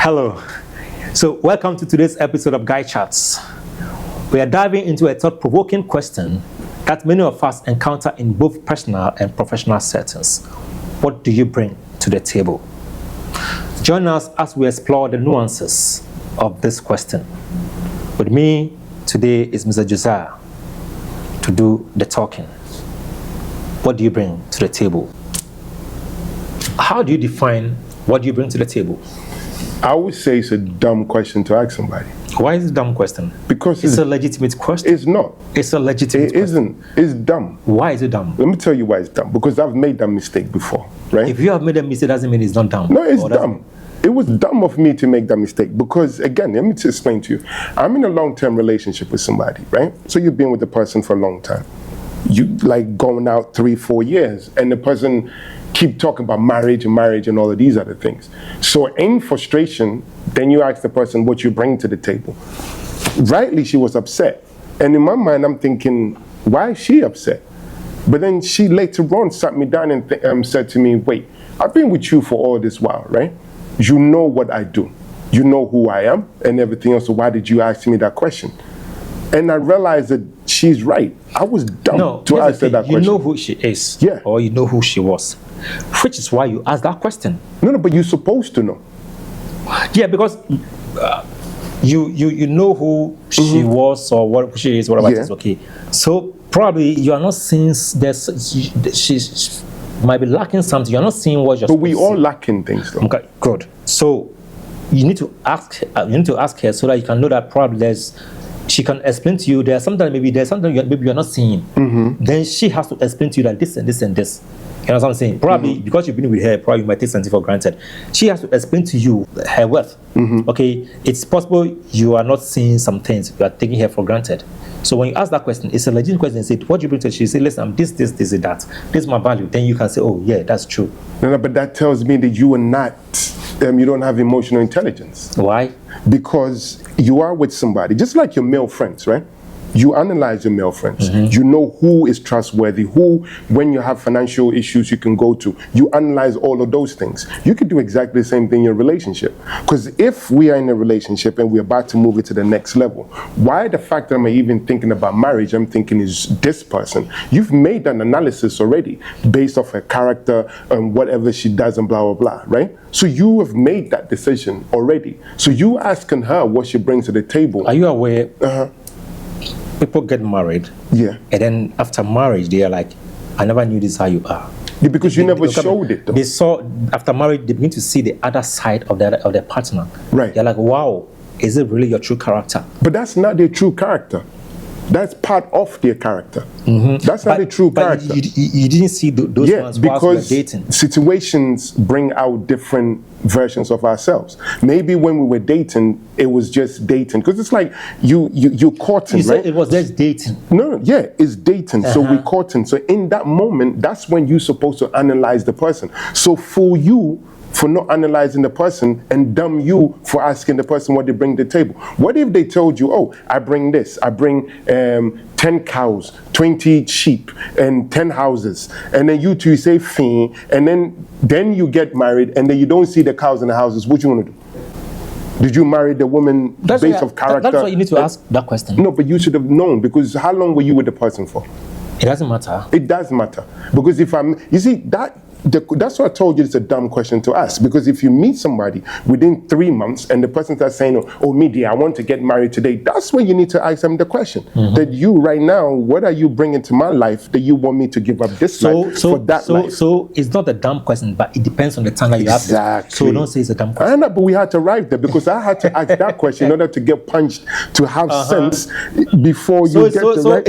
Hello. So welcome to today's episode of Guy Chats. We are diving into a thought-provoking question that many of us encounter in both personal and professional settings. What do you bring to the table? Join us as we explore the nuances of this question. With me today is Mr. Josiah to do the talking. What do you bring to the table? How do you define what do you bring to the table? I would say it's a dumb question to ask somebody. Why is it a dumb question? Because it's a legitimate question. It's not. It's a legitimate question. It isn't. It's dumb. Why is it dumb? Let me tell you why it's dumb. Because I've made that mistake before, right? If you have made a mistake, doesn't mean it's not dumb. No, it's dumb. It was dumb of me to make that mistake because, again, let me just explain to you. I'm in a long-term relationship with somebody, right? So you've been with the person for a long time. You like going out 3-4 years, and the person keep talking about marriage and all of these other things. So in frustration, then you ask the person what you bring to the table. Rightly, she was upset. And in my mind, I'm thinking, why is she upset? But then she later on sat me down and said to me, wait, I've been with you for all this while, right? You know what I do. You know who I am and everything else. So why did you ask me that question? And I realized that she's right. I was dumb to ask her that question. You know who she is, or you know who she was, which is why you asked that question. No, but you're supposed to know. Yeah, because you know who she was or what she is, whatever it is. Okay, so probably you are not seeing she might be lacking something. You're not seeing what you're. But we all lacking things, though. Okay, good. So you need to ask. You need to ask her so that you can know that probably she can explain to you there's something maybe you're not seeing. Then she has to explain to you that this and this and this. You know what I'm saying? Probably because you've been with her, probably you might take something for granted. She has to explain to you her worth. Okay, it's possible you are not seeing some things, you are taking her for granted. So when you ask that question, it's a legitimate question. Say, what do you bring to her? She say, listen, I'm this, and that. This is my value. Then you can say, oh yeah, that's true. No, but that tells me that you are not. You don't have emotional intelligence. Why? Because you are with somebody, just like your male friends, right? You analyze your male friends. You know who is trustworthy, who, when you have financial issues, you can go to. You analyze all of those things. You could do exactly the same thing in your relationship. Because if we are in a relationship and we're about to move it to the next level, why the fact that I'm even thinking about marriage, I'm thinking is this person. You've made an analysis already based off her character and whatever she does and blah, blah, blah, right? So you have made that decision already. So you asking her what she brings to the table. Are you aware? People get married, and then after marriage, they are like, I never knew this is how you are. Yeah, because you never showed it, though. They saw, after marriage, they begin to see the other side of their partner. Right. They're like, wow, is it really your true character? But that's not their true character. That's part of their character. That's not the true character. You didn't see those ones whilst we were dating. Because situations bring out different versions of ourselves. Maybe when we were dating, it was just dating. Because it's like you're courting, you right? Said it was just dating. No, yeah, it's dating. So we're courting. So in that moment, that's when you're supposed to analyze the person. So for you, for not analyzing the person, and dumb you for asking the person what they bring to the table. What if they told you, oh, I bring this, I bring 10 cows, 20 sheep, and 10 houses, and then you two say, fin, and then you get married, and then you don't see the cows and the houses, what you want to do? Did you marry the woman based off character? That's why you need to ask that question. No, but you should have known, because how long were you with the person for? It doesn't matter. It does matter. Because you see, that's why I told you it's a dumb question to ask. Because if you meet somebody within 3 months and the person starts saying, oh, media, I want to get married today, that's when you need to ask them the question. That you right now, what are you bringing to my life that you want me to give up this life for that life? So it's not a dumb question, but it depends on the time that you ask it. So don't say it's a dumb question. I know, but we had to arrive there because I had to ask that question in order to get punched, to have sense before you get the right.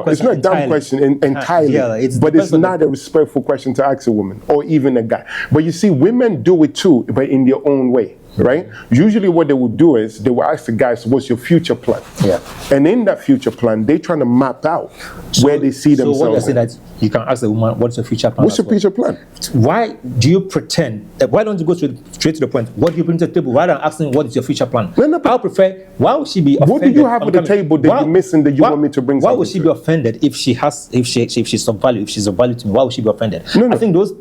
It's not a dumb question entirely, but it's not a respectful question to ask a woman or even a guy. But you see, women do it too, but in their own way. right? Usually what they will do is they will ask the guys, what's your future plan? Yeah. And in that future plan, they're trying to map out where they see So what you're themselves. saying that you can ask the woman, what's your future plan? What's your as well? future plan? Why do you pretend? Why don't you go straight to the point? What do you bring to the table? Rather than asking what is your future plan? No, I would prefer. Why would she be offended? What do you have on the table that Why- you're missing that you why- want me to bring Why something would she to? be offended if she's of value? If she's of value to me, why would she be offended? No. I think those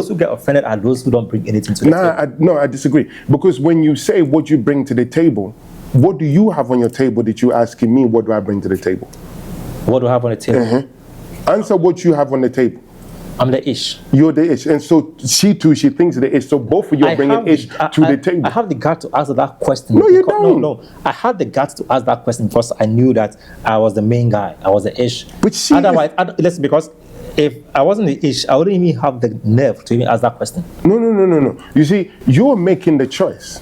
who get offended are those who don't bring anything to the table. I disagree. Because when you say what you bring to the table, what do you have on your table that you're asking me, what do I bring to the table? What do I have on the table? Answer what you have on the table. I'm the ish. You're the ish. And so she thinks the ish. So both of you are bringing ish to the table. I have the guts to answer that question. No, you don't. No. I had the guts to ask that question because I knew that I was the main guy. I was the ish. But she Otherwise, listen, because if I wasn't the ish, I wouldn't even have the nerve to even ask that question. No. You see, you're making the choice.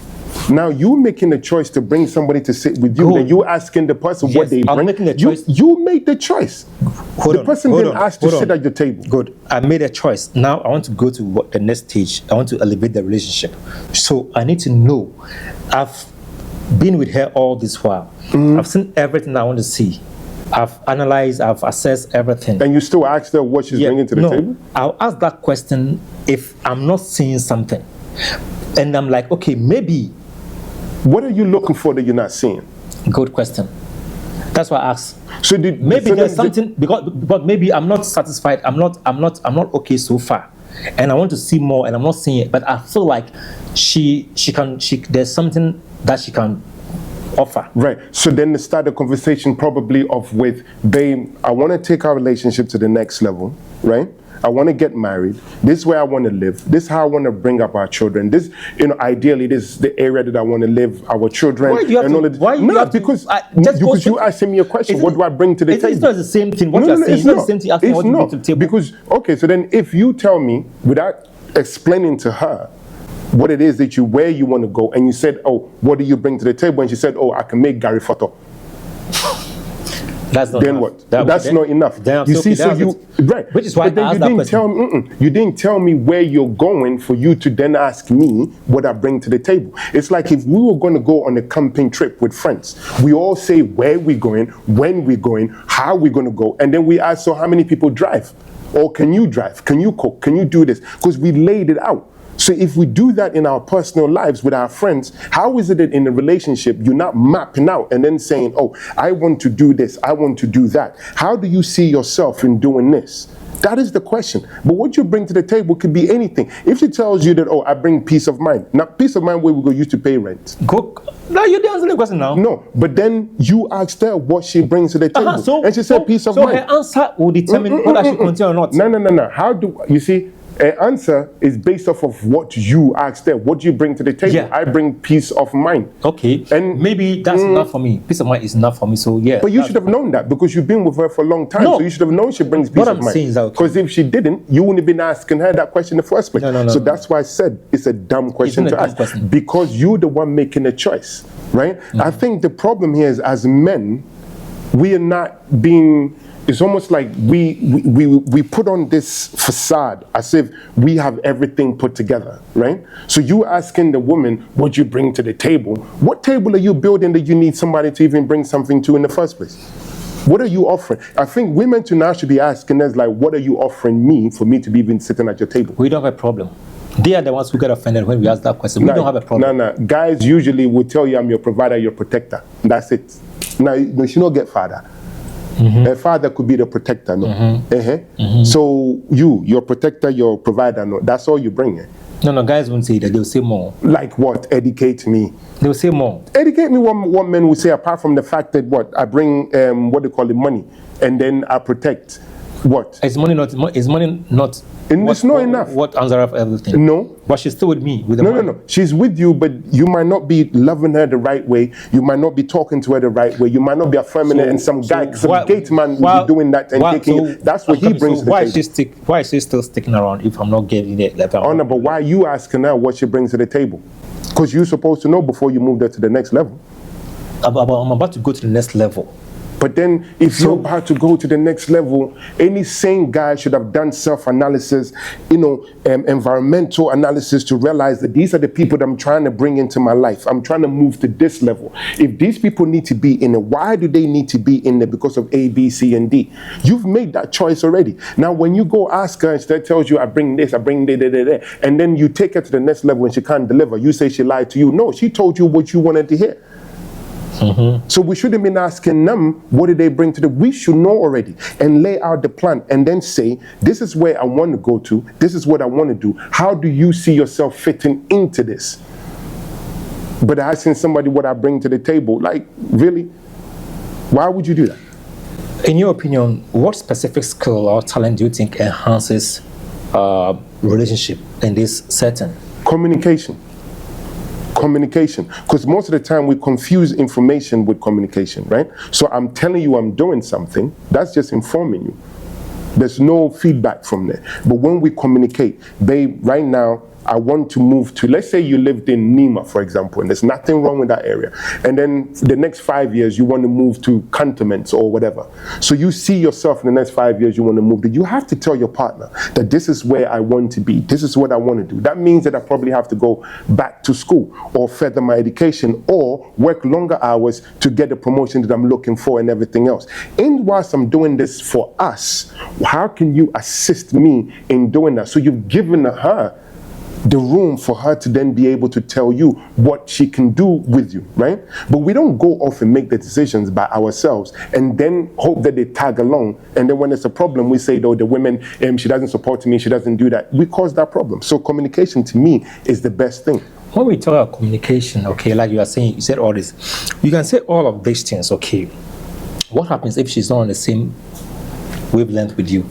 Now you're making the choice to bring somebody to sit with you. Good. Then you asking the person what Yes, they I'm bring. making the choice. You made the choice. Hold The on, person hold didn't on, ask to hold sit on. at your table. Good. I made a choice. Now I want to go to the next stage. I want to elevate the relationship. So I need to know. I've been with her all this while. I've seen everything I want to see. I've analyzed, I've assessed everything. And you still ask her what she's bringing to the table? I'll ask that question if I'm not seeing something. And I'm like, okay, maybe. What are you looking for that you're not seeing? Good question. That's why I asked. So Maybe there's something but maybe I'm not satisfied. I'm not okay so far. And I want to see more and I'm not seeing it. But I feel like there's something that she can offer. Right. So then start the conversation probably with, babe, I want to take our relationship to the next level, right? I want to get married. This is where I want to live. This is how I want to bring up our children. This, ideally, this is the area that I want to live our children. Why do you have and to, all that. why you No, have because to, you asking me a question. What do I bring to the table? It's not the same thing. What you're saying is not the same thing asking what you bring to the table. Because, okay, so then if you tell me without explaining to her what it is where you want to go, and you said, oh, what do you bring to the table? And she said, oh, I can make Gary Photo. That's not then enough. what? That's not enough. You see, so you right. Which is why but then I asked that question. You didn't tell me where you're going for you to then ask me what I bring to the table. It's like if we were going to go on a camping trip with friends, we all say where we're going, when we're going, how we're going to go, and then we ask, so how many people drive? Or can you drive? Can you cook? Can you do this? Because we laid it out. So if we do that in our personal lives with our friends, how is it that in a relationship you're not mapping out and then saying, oh, I want to do this, I want to do that? How do you see yourself in doing this? That is the question. But what you bring to the table could be anything. If she tells you that, oh, I bring peace of mind. Now, peace of mind where we go used to pay rent. Now you're answering the question now. No, but then you asked her what she brings to the table. And she said peace of mind. So her answer will determine whether she continue or not. No. How do you see? An answer is based off of what you asked her. What do you bring to the table? Yeah. I bring peace of mind. Okay. And maybe that's enough for me. Peace of mind is enough for me. So yeah. But you should have known that because you've been with her for a long time. No. So you should have known she brings peace What of I'm mind. saying is that, okay. Because if she didn't, you wouldn't have been asking her that question in the first place. No. So that's why I said it's a dumb question It's to not a dumb ask. question. Because you're the one making the choice, right? I think the problem here is as men, we are not being. It's almost like we put on this facade as if we have everything put together, right? So you asking the woman what you bring to the table. What table are you building that you need somebody to even bring something to in the first place? What are you offering? I think women to now should be asking us like, what are you offering me for me to be even sitting at your table? We don't have a problem. They are the ones who get offended when we ask that question. We don't have a problem. No. Guys usually will tell you I'm your provider, your protector. That's it. Now, you should not get father. A father could be the protector, no? So your protector, your provider, no? That's all you bring. No, guys won't say that. They'll say more. Like what? Educate me. They'll say more. Educate me what men will say apart from the fact that what? I bring, what they call it, money. And then I protect. What? Is money not? And it's not enough. What answer of everything? No. But she's still with me with the money. No. She's with you, but you might not be loving her the right way. You might not be talking to her the right way. You might not be affirming her, and some gate man will be doing that and taking it. That's what he brings to the table. Why is she still sticking around if I'm not giving it? Like, oh no, but why are you asking her what she brings to the table? Because you're supposed to know before you move her to the next level. I'm about to go to the next level. But then if you're about to go to the next level, any sane guy should have done self-analysis, environmental analysis to realize that these are the people that I'm trying to bring into my life. I'm trying to move to this level. If these people need to be in it, why do they need to be in there? Because of A, B, C, and D. You've made that choice already. Now, when you go ask her and she tells you, I bring this, I bring that, and then you take her to the next level and she can't deliver, you say she lied to you. No, she told you what you wanted to hear. So we shouldn't be asking them, what did they bring to the, we should know already and lay out the plan and then say, this is where I want to go to, this is what I want to do. How do you see yourself fitting into this? But asking somebody what I bring to the table, like, really? Why would you do that? In your opinion, what specific skill or talent do you think enhances relationship in this setting? Communication. Communication, because most of the time we confuse information with communication, right? So I'm telling you I'm doing something, that's just informing you. There's no feedback from there. But when we communicate, babe, right now, I want to move to, let's say you lived in Nima, for example, and there's nothing wrong with that area. And then the next 5 years, you want to move to Cantonments or whatever. So you see yourself in the next 5 years, you want to move. You have to tell your partner that this is where I want to be. This is what I want to do. That means that I probably have to go back to school or further my education or work longer hours to get the promotion that I'm looking for and everything else. And whilst I'm doing this for us, how can you assist me in doing that? So you've given her the room for her to then be able to tell you what she can do with you, right? But we don't go off and make the decisions by ourselves and then hope that they tag along. And then when there's a problem, we say, though, the women, she doesn't support me, she doesn't do that. We cause that problem. So communication to me is the best thing. When we talk about communication, okay, like you are saying, you said all this. You can say all of these things, okay. What happens if she's not on the same wavelength with you?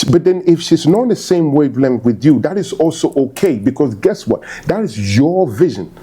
But then if she's not on the same wavelength with you, that is also okay, because guess what? That is your vision.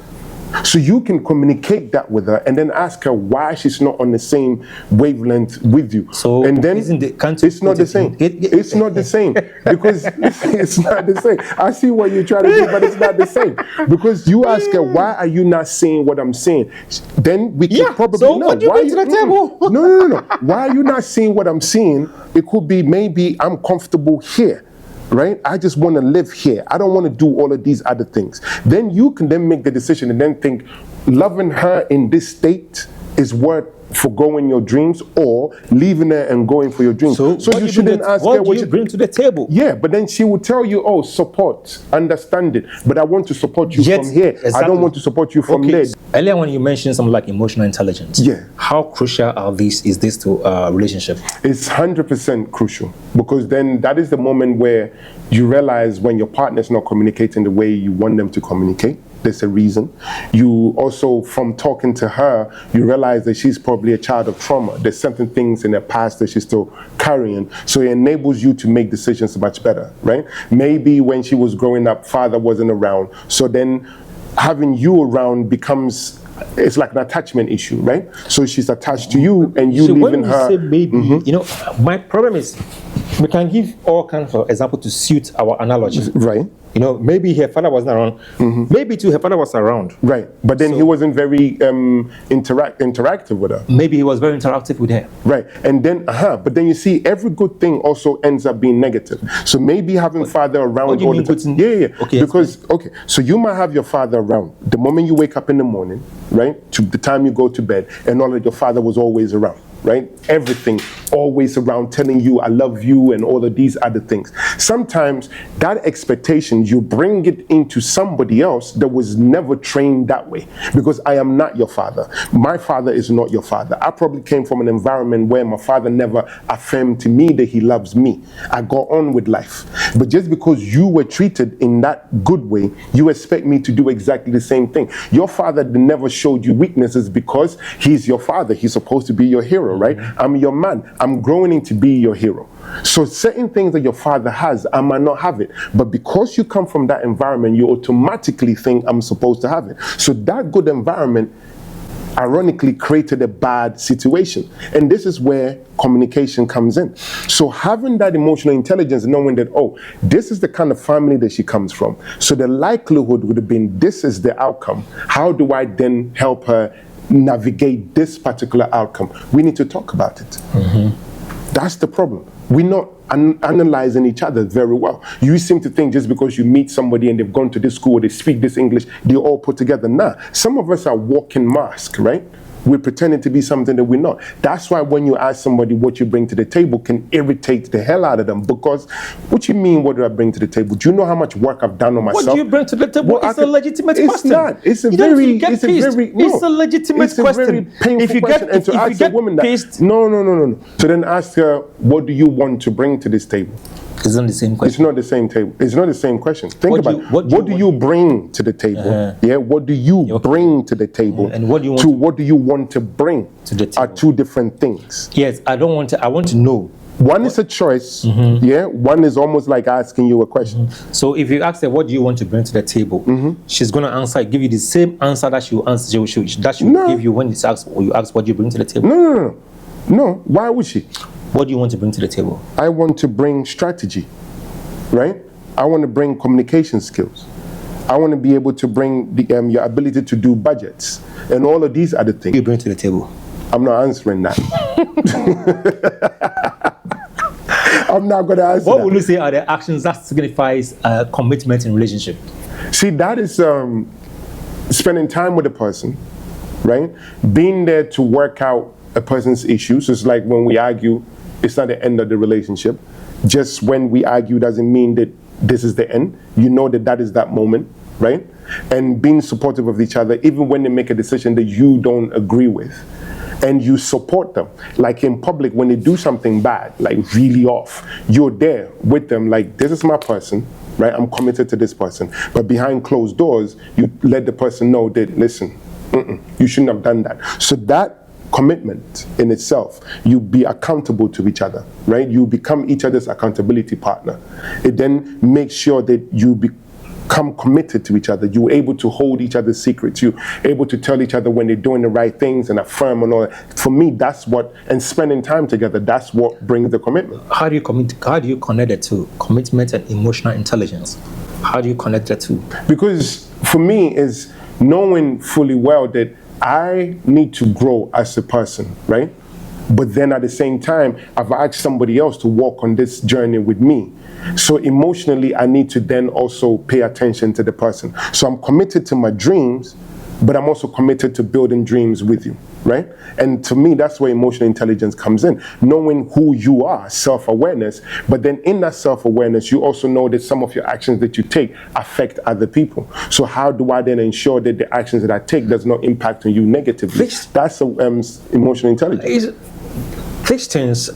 So you can communicate that with her and then ask her why she's not on the same wavelength with you. So and then it's not the same. It's not the same because it's not the same. I see what you're trying to do, but it's not the same. Because you ask her, why are you not saying what I'm saying? Then we can probably so know. What do you bring to the table? No. Why are you not saying what I'm saying? It could be maybe I'm comfortable here. Right? I just want to live here. I don't want to do all of these other things. Then you can then make the decision and then think, loving her in this state is worth forgoing your dreams or leaving her and going for your dreams. So you shouldn't ask her what you bring to the table. Yeah, but then she will tell you, oh, support, understanding. But I want to support you from here. Exactly. I don't want to support you from there. Earlier when you mentioned something like emotional intelligence, how crucial is this to a relationship? It's 100% crucial, because then that is the moment where you realize when your partner's not communicating the way you want them to communicate. There's a reason. You also, from talking to her, you realize that she's probably a child of trauma. There's certain things in her past that she's still carrying. So it enables you to make decisions much better, right? Maybe when she was growing up, father wasn't around. So then having you around becomes, it's like an attachment issue, right? So she's attached to you and you leaving her. When you say baby, you know, my problem is we can give all kinds of examples to suit our analogy. Right. You know, maybe her father wasn't around. Maybe too, her father was around. Right. But then he wasn't very interactive with her. Maybe he was very interactive with her. Right. And then, but then you see, every good thing also ends up being negative. So maybe having father around all the time. Yeah. Okay. Because, so you might have your father around. The moment you wake up in the morning, right, to the time you go to bed, and all of your father was always around. Right? Everything always around telling you I love you and all of these other things. Sometimes that expectation, you bring it into somebody else that was never trained that way. Because I am not your father. My father is not your father. I probably came from an environment where my father never affirmed to me that he loves me. I got on with life. But just because you were treated in that good way, you expect me to do exactly the same thing. Your father never showed you weaknesses because he's your father. He's supposed to be your hero. Right? I'm your man. I'm growing into be your hero. So certain things that your father has, I might not have it. But because you come from that environment, you automatically think I'm supposed to have it. So that good environment ironically created a bad situation. And this is where communication comes in. So having that emotional intelligence, knowing that, oh, this is the kind of family that she comes from. So the likelihood would have been, this is the outcome. How do I then help her navigate this particular outcome? We need to talk about it. That's the problem. We're not analyzing each other very well. You seem to think just because you meet somebody and they've gone to this school, they speak this English, they're all put together. Nah, some of us are walking masks, right? We're pretending to be something that we're not. That's why when you ask somebody what you bring to the table can irritate the hell out of them, because what you mean, what do I bring to the table? Do you know how much work I've done on myself? What do you bring to the table? It's a legitimate question. It's not. It's a legitimate question. It's a very painful question. And to ask a woman that, no. So then ask her, what do you want to bring to this table? It's not the same question. It's not the same table. It's not the same question. Think about it. What do you bring to the table? Yeah. What do you bring to the table? And what do you want to bring to the table? Are two different things. Yes, I want to know. One is a choice. Yeah. One is almost like asking you a question. So if you ask her, what do you want to bring to the table? She's gonna give you the same answer that she will give you when you ask what do you bring to the table. No. Why would she? What do you want to bring to the table? I want to bring strategy, right? I want to bring communication skills. I want to be able to bring your ability to do budgets. And all of these other things. You bring to the table? I'm not answering that. I'm not going to answer What that. would you say are the actions that signifies commitment in relationship? See, that is spending time with a person, right? Being there to work out a person's issues. It's like when we argue, it's not the end of the relationship. Just when we argue doesn't mean that this is the end. You know that is that moment, right? And being supportive of each other, even when they make a decision that you don't agree with. And you support them. Like in public, when they do something bad, like really off, you're there with them, like, this is my person, right? I'm committed to this person. But behind closed doors, you let the person know that, listen, you shouldn't have done that. So that commitment in itself, you be accountable to each other, right? You become each other's accountability partner. It then makes sure that you become committed to each other. You're able to hold each other's secrets. You're able to tell each other when they're doing the right things and affirm and all that. For me, that's what, and spending time together, that's what brings the commitment. How do you connect the two? Commitment and emotional intelligence. How do you connect the two? Because for me, is knowing fully well that I need to grow as a person, right? But then at the same time, I've asked somebody else to walk on this journey with me. So emotionally, I need to then also pay attention to the person. So I'm committed to my dreams, but I'm also committed to building dreams with you, right? And to me, that's where emotional intelligence comes in. Knowing who you are, self-awareness, but then in that self-awareness, you also know that some of your actions that you take affect other people. So how do I then ensure that the actions that I take does not impact on you negatively? That's emotional intelligence. These things,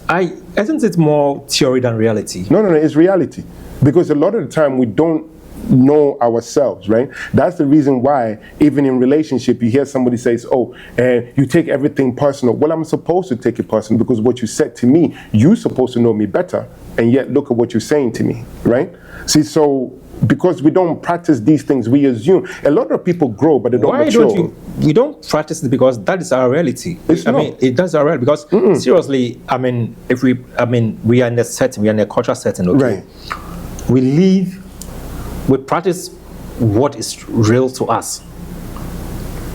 isn't it more theory than reality? No, it's reality. Because a lot of the time we don't know ourselves, right? That's the reason why even in relationship you hear somebody says, you take everything personal. Well, I'm supposed to take it personal because what you said to me, you're supposed to know me better, and yet look at what you're saying to me, right? See, so because we don't practice these things, we assume. A lot of people grow, but they don't mature. We don't practice it because that is our reality. That's our reality. Because seriously, we are in a setting, we are in a cultural setting, okay? Right. We practice what is real to us.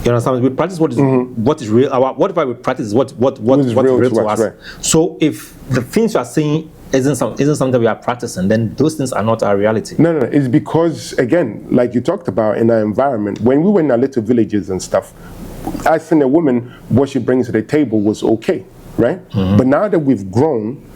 You understand? We practice what is real. What if we practice what is real to us? Right. So if the things you are saying isn't something we are practicing, then those things are not our reality. No. It's because, again, like you talked about in our environment, when we were in our little villages and stuff, asking a woman what she brings to the table was okay, right? But now that we've grown,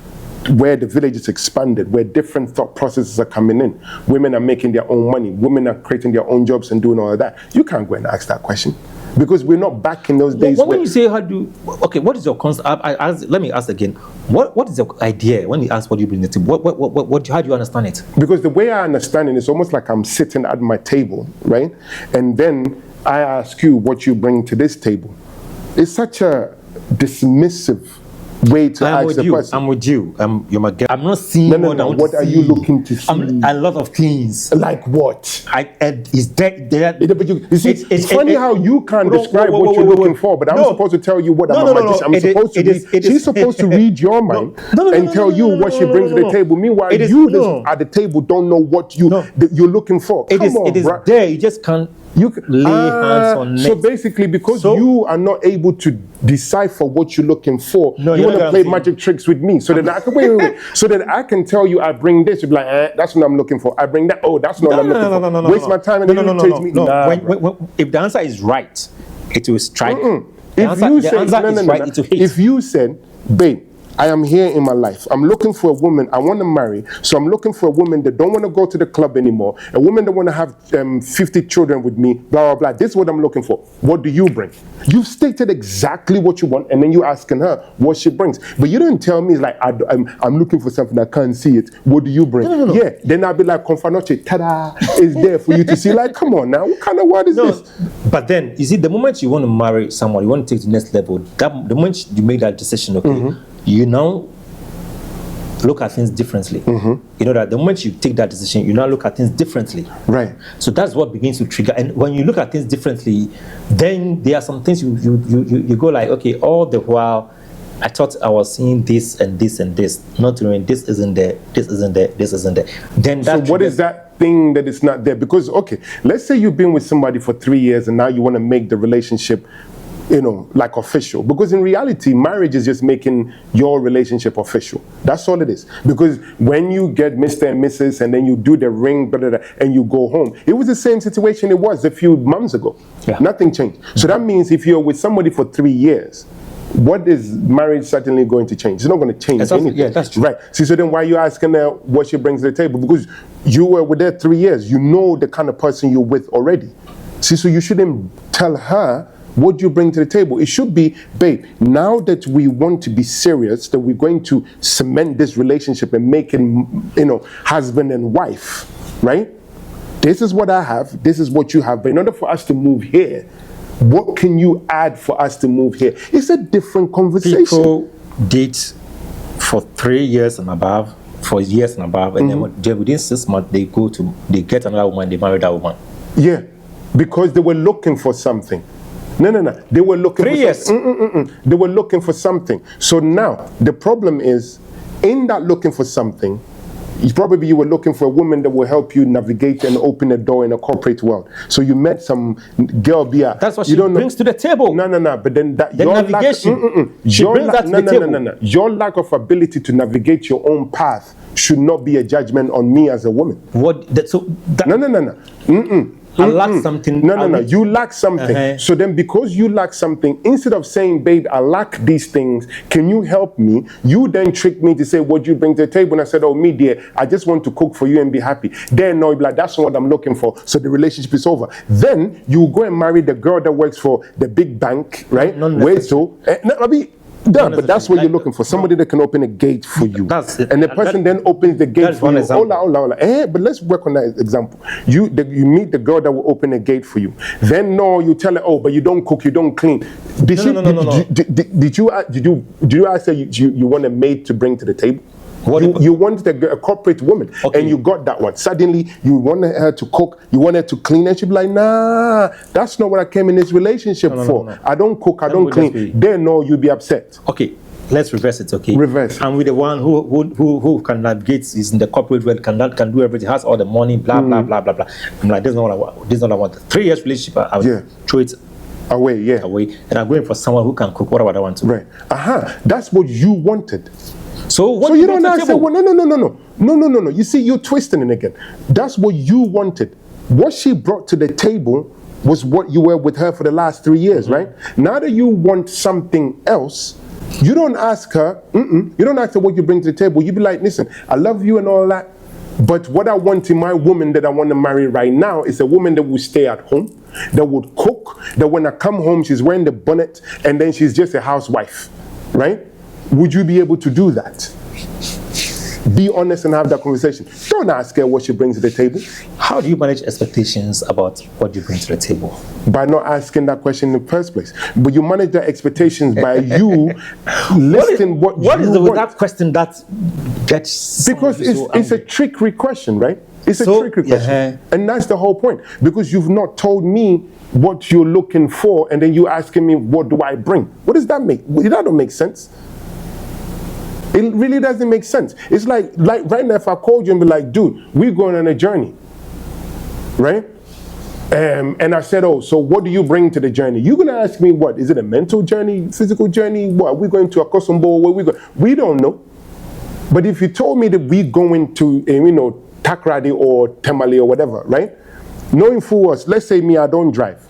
where the village is expanded, where different thought processes are coming in, women are making their own money, women are creating their own jobs and doing all of that, you can't go and ask that question. Because we're not back in those days. When you say what is your concept? Let me ask again. What is your idea when you ask what you bring to the table? How do you understand it? Because the way I understand it is almost like I'm sitting at my table, right? And then I ask you what you bring to this table. It's such a dismissive way to ask the person. I'm with you. You're my guest. I'm not seeing what are you looking to see? A lot of things. Like what? Is that there? You see, it's funny how you can't describe what you're looking for, but I'm supposed to tell you what I'm She's supposed to read your mind and tell you what she brings to the table. Meanwhile, you at the table don't know what you're looking for. It is there. You just can't. You can lay hands on So it. basically, because you are not able to decipher what you're looking for, No, you you're want not to play gonna magic tricks with me, so that I can wait. So that I can tell you, I bring this. You'll be like, that's what I'm looking for. I bring that. Oh, that's not what I'm looking for. Waste my time and irritate me. Nah, when, if the answer is right, it will strike. If you said, babe, I am here in my life. I'm looking for a woman I want to marry. So I'm looking for a woman that don't want to go to the club anymore. A woman that want to have 50 children with me, blah, blah, blah. This is what I'm looking for. What do you bring? You've stated exactly what you want, and then you're asking her what she brings. But you didn't tell me, it's like, I'm looking for something, I can't see it. What do you bring? No. Yeah, then I'll be like, confanoche, ta-da, it's there for you to see. Like, come on now, what kind of word is this? But then, you see, the moment you want to marry someone, you want to take to the next level, the moment you make that decision, okay, you now look at things differently. You know that the moment you take that decision, you now look at things differently. Right. So that's what begins to trigger. And when you look at things differently, then there are some things you go like, okay, all the while I thought I was seeing this and this and this, not knowing this isn't there, this isn't there, this isn't there. Then that. So what is that thing that is not there? Because okay, let's say you've been with somebody for 3 years and now you want to make the relationship, you know, like official. Because in reality, marriage is just making your relationship official. That's all it is. Because when you get Mr. and Mrs. and then you do the ring, blah, blah, blah, and you go home, it was the same situation it was a few months ago. Yeah. Nothing changed. So that means if you're with somebody for 3 years, what is marriage certainly going to change? It's not going to change anything. Yeah, that's true. Right. See, so then why are you asking her what she brings to the table? Because you were with her 3 years. You know the kind of person you're with already. See, so you shouldn't tell her what you bring to the table. It should be, babe, now that we want to be serious, that we're going to cement this relationship and make it, you know, husband and wife, right? This is what I have, this is what you have. But in order for us to move here, what can you add for us to move here? It's a different conversation. People date for 3 years and above, 4 years and above, and then within 6 months they get another woman, they marry that woman. Yeah, because they were looking for something. No. They were looking 3 for years. something. They were looking for something. So now the problem is, in that looking for something, you were looking for a woman that will help you navigate and open a door in a corporate world. So you met some girl, Bia. That's what she brings to the table. No. But then that the navigation. She brings that to the table. No. Your lack of ability to navigate your own path should not be a judgment on me as a woman. No. I lack something. No. You lack something. So then because you lack something, instead of saying, babe, I lack these things, can you help me? You then trick me to say, what do you bring to the table? And I said, oh, me, dear, I just want to cook for you and be happy. Then no, you'll be like, that's what I'm looking for. So the relationship is over. Then you go and marry the girl that works for the big bank, right? Wait, so, but that's what you're looking for. Somebody that can open a gate for you. And the person then opens the gate for you. Hola. But let's work on that example. You meet the girl that will open a gate for you. Then no, you tell her, oh, but you don't cook, you don't clean. Did you ask her you want a maid to bring to the table? You wanted a corporate woman, and you got that one. Suddenly, you wanted her to cook, you wanted her to clean, and she'd be like, nah, that's not what I came in this relationship for. No. I don't cook, I don't clean. Then, no, you'll be upset. Okay, let's reverse it, okay? Reverse. And with the one who can navigate, is in the corporate world, can do everything, has all the money, blah, blah, blah, blah, blah. I'm like, this is not what I want. This is not what I want. 3 years relationship, I would throw it away, and I'm going for someone who can cook whatever I want to. Right. That's what you wanted. So you don't ask her, no. You see, you're twisting it again. That's what you wanted. What she brought to the table was what you were with her for the last 3 years, right? Now that you want something else, you don't ask her, you don't ask her what you bring to the table. You be like, listen, I love you and all that, but what I want in my woman that I want to marry right now is a woman that will stay at home, that would cook, that when I come home, she's wearing the bonnet, and then she's just a housewife, right? Would you be able to do that? Be honest and have that conversation. Don't ask her what she brings to the table. How do you manage expectations about what you bring to the table? By not asking that question in the first place. But you manage the expectations by you listing what is it with that question that gets... Because it's a trickery question, right? It's a trickery question. And that's the whole point. Because you've not told me what you're looking for, and then you're asking me, what do I bring? What does that make? That don't make sense. It really doesn't make sense. It's like right now, if I called you and be like, dude, we're going on a journey, right? And I said, oh, so what do you bring to the journey? You're going to ask me what? Is it a mental journey, physical journey? What? Are we going to a Akosombo? Where we go? We don't know. But if you told me that we going to, Takrady or Temale or whatever, right? Knowing full well, let's say me, I don't drive.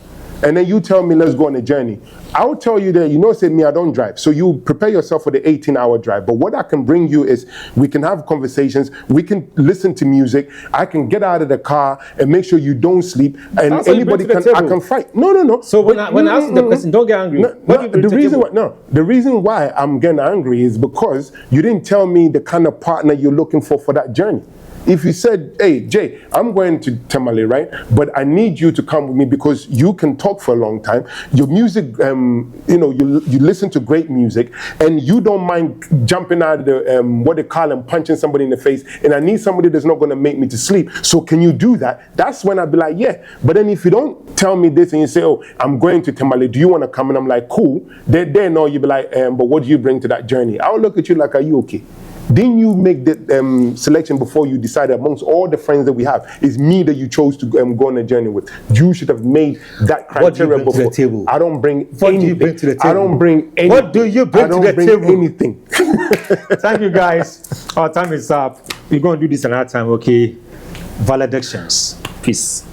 And then you tell me, let's go on a journey. I'll tell you that, say me, I don't drive. So you prepare yourself for the 18-hour drive. But what I can bring you is we can have conversations. We can listen to music. I can get out of the car and make sure you don't sleep. And anybody I can fight. No. So when I ask the question, don't get angry. The reason why I'm getting angry is because you didn't tell me the kind of partner you're looking for that journey. If you said, hey, Jay, I'm going to Tamale, right? But I need you to come with me because you can talk for a long time. Your music, you listen to great music and you don't mind jumping out of the, what they call and punching somebody in the face. And I need somebody that's not going to make me to sleep. So can you do that? That's when I'd be like, yeah. But then if you don't tell me this and you say, oh, I'm going to Tamale, do you want to come? And I'm like, cool. Then no, you'd be like, but what do you bring to that journey? I'll look at you like, are you okay? Didn't you make the selection before you decided amongst all the friends that we have? It's me that you chose to go on a journey with. You should have made that criteria before. What do you bring to the table? I don't bring what anything. Do you bring to the table? I don't bring anything. What do you bring to the table? Anything. Thank you, guys. Our time is up. We're going to do this another time, okay? Valedictions. Peace.